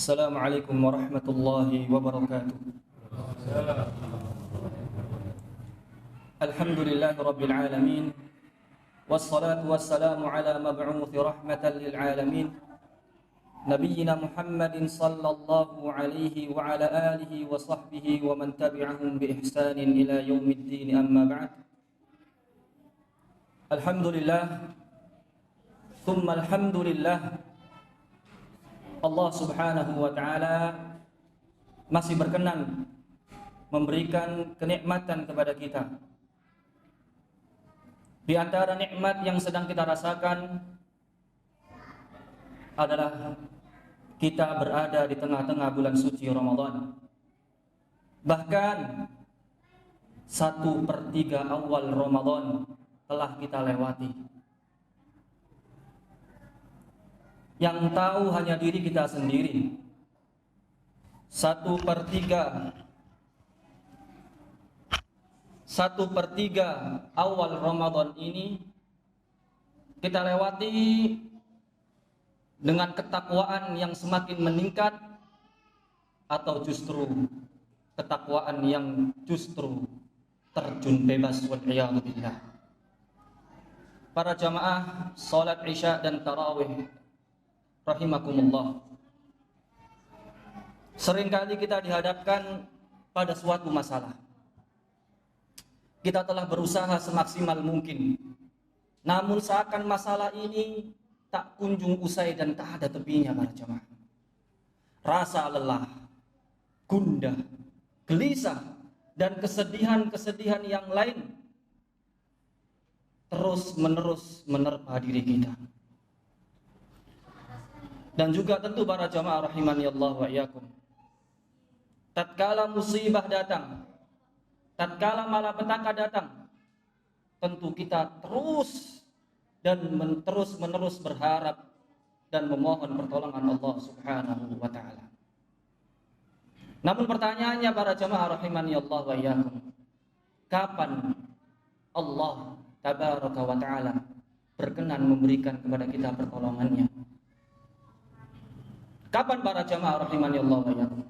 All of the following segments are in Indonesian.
Assalamualaikum warahmatullahi wabarakatuh. Alhamdulillahi rabbil alamin. Wassalatu wassalamu ala mab'uuthi rahmatan lil alamin. Nabiyyina Muhammadin sallallahu alaihi wa ala alihi wa sahbihi wa man tabi'ahum bi ihsanin ila yaumiddin, amma ba'd. Alhamdulillah, thumma alhamdulillah, Allah subhanahu wa ta'ala masih berkenan memberikan kenikmatan kepada kita. Di antara nikmat yang sedang kita rasakan adalah kita berada di tengah-tengah bulan suci Ramadan. Bahkan 1/3 awal Ramadan telah kita lewati. Yang tahu hanya diri kita sendiri. 1/3 awal Ramadan ini kita lewati dengan ketakwaan yang semakin meningkat, atau justru ketakwaan yang justru terjun bebas, wal-iyadu billah. Para jamaah salat Isya dan tarawih rahimakumullah, seringkali kita dihadapkan pada suatu masalah. Kita telah berusaha semaksimal mungkin, namun seakan masalah ini tak kunjung usai dan tak ada tepinya para jamaah. Rasa lelah, gundah, gelisah, dan kesedihan-kesedihan yang lain terus-menerus menerpa diri kita. Dan juga tentu para jamaah rahimani Allah wa iyyakum, tatkala musibah datang, tatkala malapetaka datang, tentu kita terus menerus berharap dan memohon pertolongan Allah subhanahu wa ta'ala. Namun pertanyaannya para jamaah rahimani Allah wa iyyakum, kapan Allah tabaraka wa ta'ala berkenan memberikan kepada kita pertolongannya? Kapan para jamaah rahimani Allah wa iyyakum?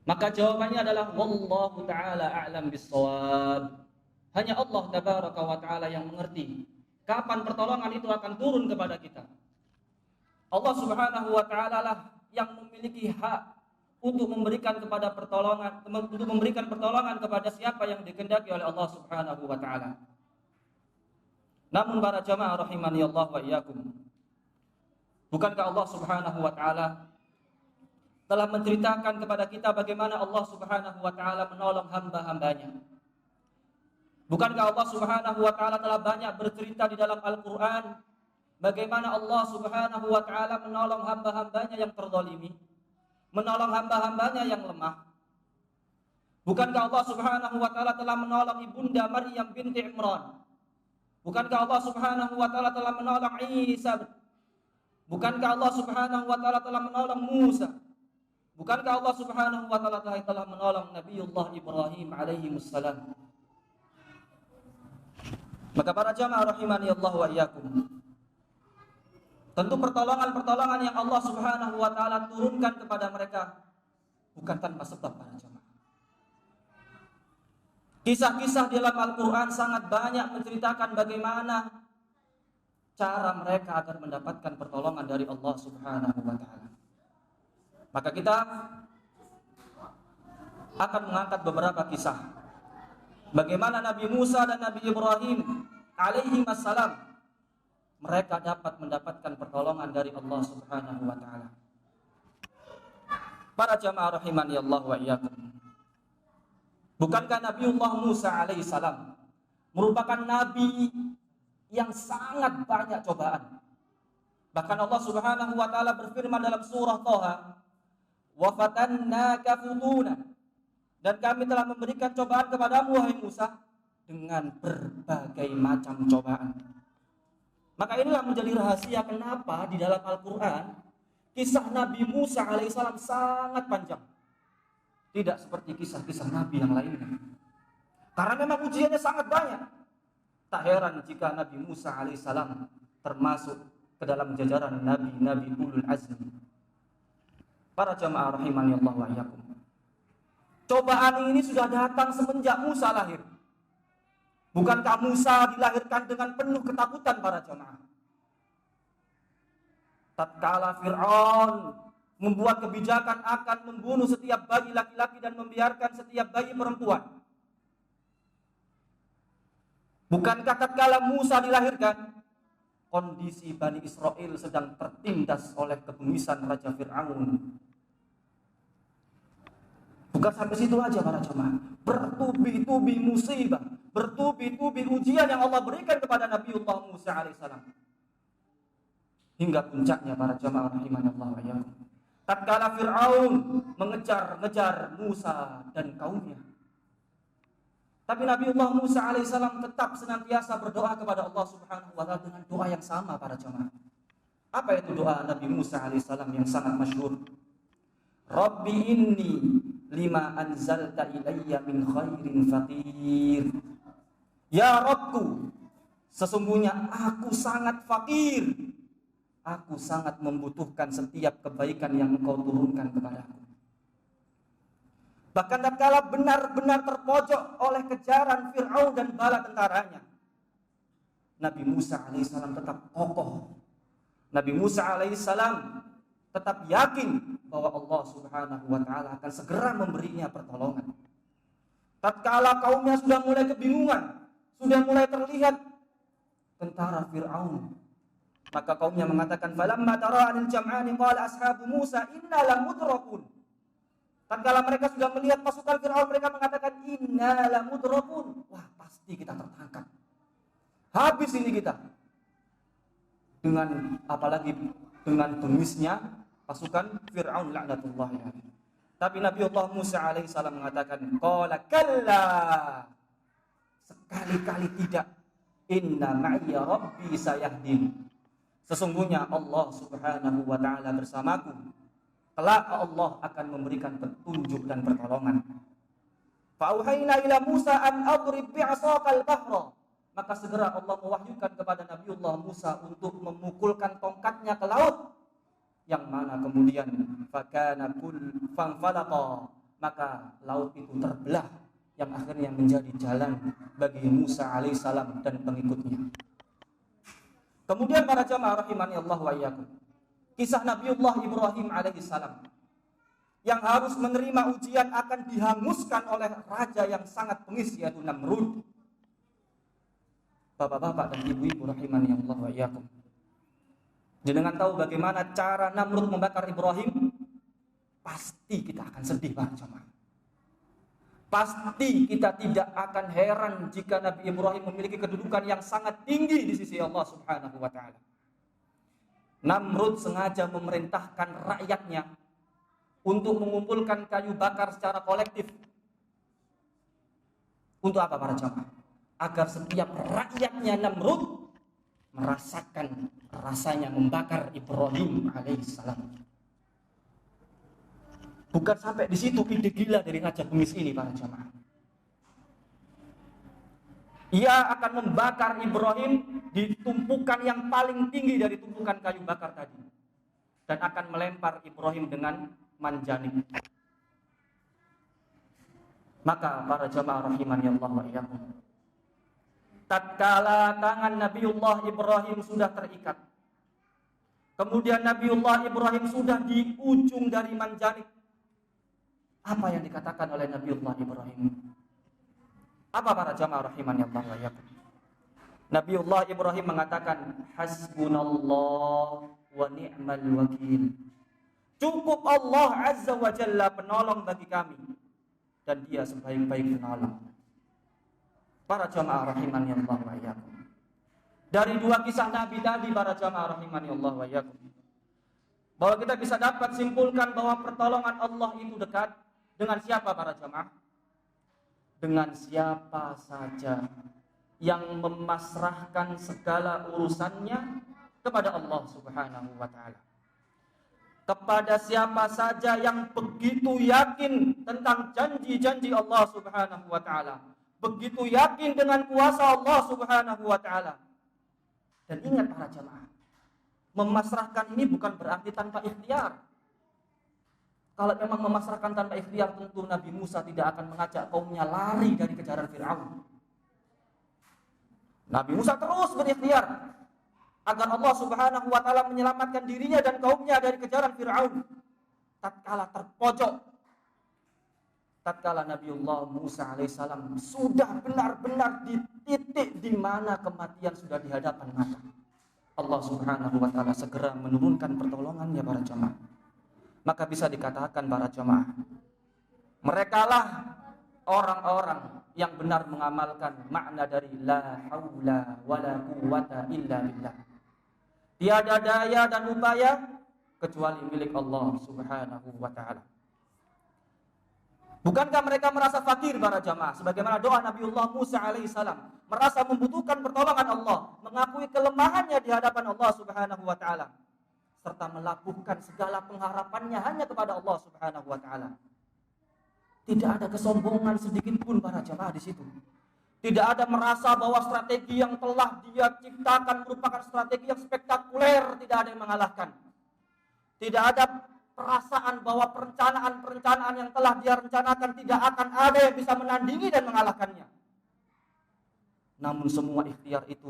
Maka jawabannya adalah wallahu ta'ala a'lam bis-shawab. Hanya Allah tabaraka wa ta'ala yang mengerti kapan pertolongan itu akan turun kepada kita. Allah subhanahu wa ta'ala lah yang memiliki hak untuk memberikan pertolongan kepada siapa yang dikehendaki oleh Allah subhanahu wa ta'ala. Namun para jamaah rahimani Allah wa iyyakum, bukankah Allah subhanahu wa ta'ala telah menceritakan kepada kita bagaimana Allah subhanahu wa ta'ala menolong hamba-hambanya? Bukankah Allah subhanahu wa ta'ala telah banyak bercerita di dalam Al-Quran bagaimana Allah subhanahu wa ta'ala menolong hamba-hambanya yang terzalimi, menolong hamba-hambanya yang lemah? Bukankah Allah subhanahu wa ta'ala telah menolong ibunda Maryam binti Imran? Bukankah Allah subhanahu wa ta'ala telah menolong Isa? Bukankah Allah subhanahu wa ta'ala telah menolong Musa? Bukankah Allah subhanahu wa ta'ala telah menolong Nabiullah Ibrahim alaihi wassalam? Maka para jamaah rahimani Allah wa iyyakum, tentu pertolongan-pertolongan yang Allah subhanahu wa ta'ala turunkan kepada mereka bukan tanpa sebab para jamaah. Kisah-kisah dalam Al-Quran sangat banyak menceritakan bagaimana cara mereka agar mendapatkan pertolongan dari Allah subhanahu wa ta'ala. Maka kita akan mengangkat beberapa kisah bagaimana Nabi Musa dan Nabi Ibrahim alaihi wassalam mereka dapat mendapatkan pertolongan dari Allah subhanahu wa ta'ala. Para jamaah rahimani Allah wa iyyakum, bukankah Nabiullah Musa alaihi salam merupakan nabi yang sangat banyak cobaan? Bahkan Allah subhanahu wa ta'ala berfirman dalam surah Thaha, wa fatannaka futuna, dan kami telah memberikan cobaan kepadamu wahai Musa dengan berbagai macam cobaan. Maka inilah menjadi rahasia kenapa di dalam Al-Quran kisah Nabi Musa alaihissalam sangat panjang, tidak seperti kisah-kisah Nabi yang lainnya, karena memang ujiannya sangat banyak. Tak heran jika Nabi Musa alaihissalam termasuk ke dalam jajaran nabi-nabi ulul azmi. Para jamaah rahimani Allah wa iyyakum. Cobaan ini sudah datang semenjak Musa lahir. Bukankah Musa dilahirkan dengan penuh ketakutan para jamaah? Tatkala Fir'aun membuat kebijakan akan membunuh setiap bayi laki-laki dan membiarkan setiap bayi perempuan. Bukankah tatkala Musa dilahirkan, kondisi Bani Israel sedang tertindas oleh kebumisan Raja Fir'aun? Bukan sampai situ aja para jemaah. Bertubi-tubi musibah, bertubi-tubi ujian yang Allah berikan kepada Nabiullah Musa alaihissalam. Hingga puncaknya para jemaah rahimanallah wa iyyakum. Tatkala Fir'aun mengejar-ngejar Musa dan kaumnya. Tapi Nabiullah Musa alaihissalam tetap senantiasa berdoa kepada Allah Subhanahu wa taala dengan doa yang sama para jemaah. Apa itu doa Nabi Musa alaihissalam yang sangat masyhur? Rabbi inni lima anzalta ilayya min khairin faqir. Ya Rabbku, sesungguhnya aku sangat fakir. Aku sangat membutuhkan setiap kebaikan yang Engkau turunkan kepadaku. Bahkan tatkala benar-benar terpojok oleh kejaran Fir'aun dan bala tentaranya, Nabi Musa alaihissalam tetap kokoh. Nabi Musa alaihissalam tetap yakin bahwa Allah Subhanahu wa taala akan segera memberinya pertolongan. Tatkala kaumnya sudah mulai kebingungan, sudah mulai terlihat tentara Fir'aun, maka kaumnya mengatakan, falamma tara'anil jam'ani qala ashabu Musa inna lamudrakun. Tatkala mereka sudah melihat pasukan Fir'aun, mereka mengatakan inna lamudrakun. Wah, pasti kita tertangkap. Habis ini kita. Dengan apalagi dengan bengisnya pasukan Fir'aun laknatullahi alaihi. Tapi Nabi Allah Musa alaihissalam mengatakan, qala kalla. Sekali-kali tidak. Inna ma'iya rabbi sayahdin. Sesungguhnya Allah Subhanahu wa taala bersamaku. Kelak Allah akan memberikan petunjuk dan pertolongan. Fa'auhayna ila Musa an adrib bi'asaqal bahra. Maka segera Allah mewahyukan kepada Nabiullah Musa untuk memukulkan tongkatnya ke laut. Yang mana kemudian fakana kul fanfalaqa, maka laut itu terbelah, yang akhirnya menjadi jalan bagi Musa alaihissalam dan pengikutnya. Kemudian para jamaah rahimani Allah wa iyyakum, kisah Nabiullah Ibrahim alaihissalam yang harus menerima ujian akan dihanguskan oleh raja yang sangat bengis, yaitu Namrud. Bapak-bapak dan ibu-ibu rahimani Allah wa iyyakum, jenengan tahu bagaimana cara Namrud membakar Ibrahim? Pasti kita akan sedih para jamaah. Pasti kita tidak akan heran jika Nabi Ibrahim memiliki kedudukan yang sangat tinggi di sisi Allah Subhanahu wa taala. Namrud sengaja memerintahkan rakyatnya untuk mengumpulkan kayu bakar secara kolektif. Untuk apa para jamaah? Agar setiap rakyatnya Namrud merasakan rasanya membakar Ibrahim alaihissalam. Bukan sampai di situ ide gila dari raja bengis ini para jamaah. Ia akan membakar Ibrahim di tumpukan yang paling tinggi dari tumpukan kayu bakar tadi, dan akan melempar Ibrahim dengan manjanik. Maka para jamaah rahimani Allah wa iyyakum, tatkala tangan Nabiullah Ibrahim sudah terikat, kemudian Nabiullah Ibrahim sudah di ujung dari manjanik, apa yang dikatakan oleh Nabiullah Ibrahim? Apa para jamaah rahimani Allah wa iyyakum? Nabiullah Ibrahim mengatakan, hasbunallah wa ni'mal wakil. Cukup Allah Azza wa Jalla penolong bagi kami, dan Dia sebaik-baik penolong. Para jamaah rahimani Allah wa iyyakum, dari dua kisah Nabi tadi para jamaah rahimani Allah wa iyyakum, bahwa kita bisa dapat simpulkan bahwa pertolongan Allah itu dekat. Dengan siapa para jamaah? Dengan siapa saja yang memasrahkan segala urusannya kepada Allah Subhanahu wa taala. Kepada siapa saja yang begitu yakin tentang janji-janji Allah Subhanahu wa taala, begitu yakin dengan kuasa Allah Subhanahu wa taala. Dan ingat para jamaah, memasrahkan ini bukan berarti tanpa ikhtiar. Kalau memang memasrahkan tanpa ikhtiar, tentu Nabi Musa tidak akan mengajak kaumnya lari dari kejaran Fir'aun. Nabi Musa terus berikhtiar agar Allah Subhanahu wa taala menyelamatkan dirinya dan kaumnya dari kejaran Fir'aun. Tatkala terpojok, tatkala Nabiullah Musa alaihissalam sudah benar-benar di titik di mana kematian sudah di hadapan mata, Allah Subhanahu wa taala segera menurunkan pertolongannya para jemaah. Maka bisa dikatakan para jemaah, merekalah orang-orang yang benar mengamalkan makna dari la haula wala quwwata illa billah. Tiada daya dan upaya kecuali milik Allah Subhanahu wa taala. Bukankah mereka merasa fakir para jamaah, sebagaimana doa Nabiullah Musa alaihissalam, merasa membutuhkan pertolongan Allah, mengakui kelemahannya di hadapan Allah Subhanahu wa taala, serta melabuhkan segala pengharapannya hanya kepada Allah Subhanahu wa taala. Tidak ada kesombongan sedikit pun para jamaah di situ. Tidak ada merasa bahwa strategi yang telah dia ciptakan merupakan strategi yang spektakuler, tidak ada yang mengalahkan. Tidak ada perasaan bahwa perencanaan-perencanaan yang telah dia rencanakan tidak akan ada yang bisa menandingi dan mengalahkannya. Namun semua ikhtiar itu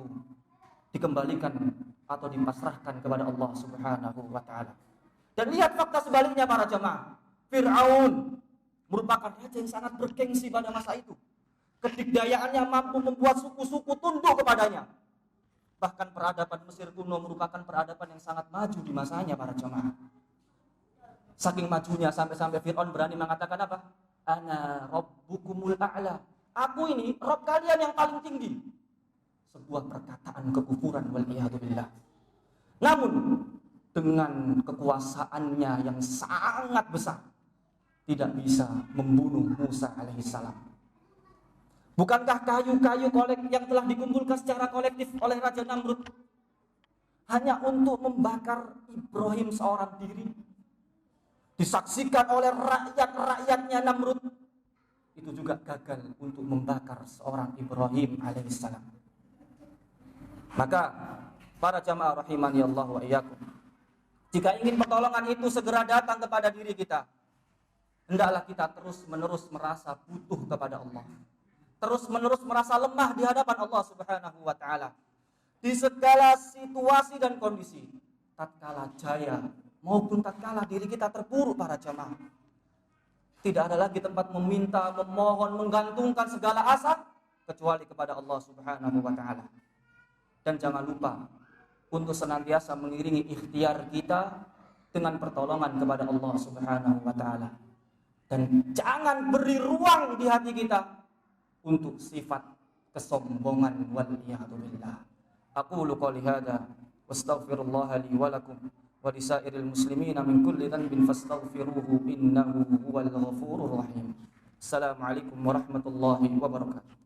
dikembalikan atau dipasrahkan kepada Allah Subhanahu wa taala. Dan lihat fakta sebaliknya para jemaah. Fir'aun merupakan raja yang sangat bergengsi pada masa itu. Kedikdayaannya mampu membuat suku-suku tunduk kepadanya. Bahkan peradaban Mesir kuno merupakan peradaban yang sangat maju di masanya para jemaah. Saking majunya sampai-sampai Fir'aun berani mengatakan apa? Ana rabbukumul a'la. Aku ini Rabb kalian yang paling tinggi. Sebuah perkataan kekufuran wal'iyadzubillah. Namun dengan kekuasaannya yang sangat besar, tidak bisa membunuh Musa alaihissalam. Bukankah kayu-kayu yang telah dikumpulkan secara kolektif oleh Raja Namrud hanya untuk membakar Ibrahim seorang diri, disaksikan oleh rakyat-rakyatnya Namrud, itu juga gagal untuk membakar seorang Ibrahim alaihissalam. Maka para jamaah rahimani Allah wa iyyakum, jika ingin pertolongan itu segera datang kepada diri kita, hendaklah kita terus-menerus merasa butuh kepada Allah, terus-menerus merasa lemah di hadapan Allah Subhanahu wa taala di segala situasi dan kondisi, tatkala jaya maupun tatkala diri kita terpuruk para jamaah. Tidak ada lagi tempat meminta, memohon, menggantungkan segala asa kecuali kepada Allah Subhanahu wa taala. Dan jangan lupa untuk senantiasa mengiringi ikhtiar kita dengan pertolongan kepada Allah Subhanahu wa taala. Dan jangan beri ruang di hati kita untuk sifat kesombongan wal'iyadzubillah. Aqulu qouli hadza wastaghfirullah li wa lakum wa lisairil muslimina min kulli dhanbin fastaghfiruhu innahu huwal ghafurur rahim. Assalamualaikum warahmatullahi wabarakatuh.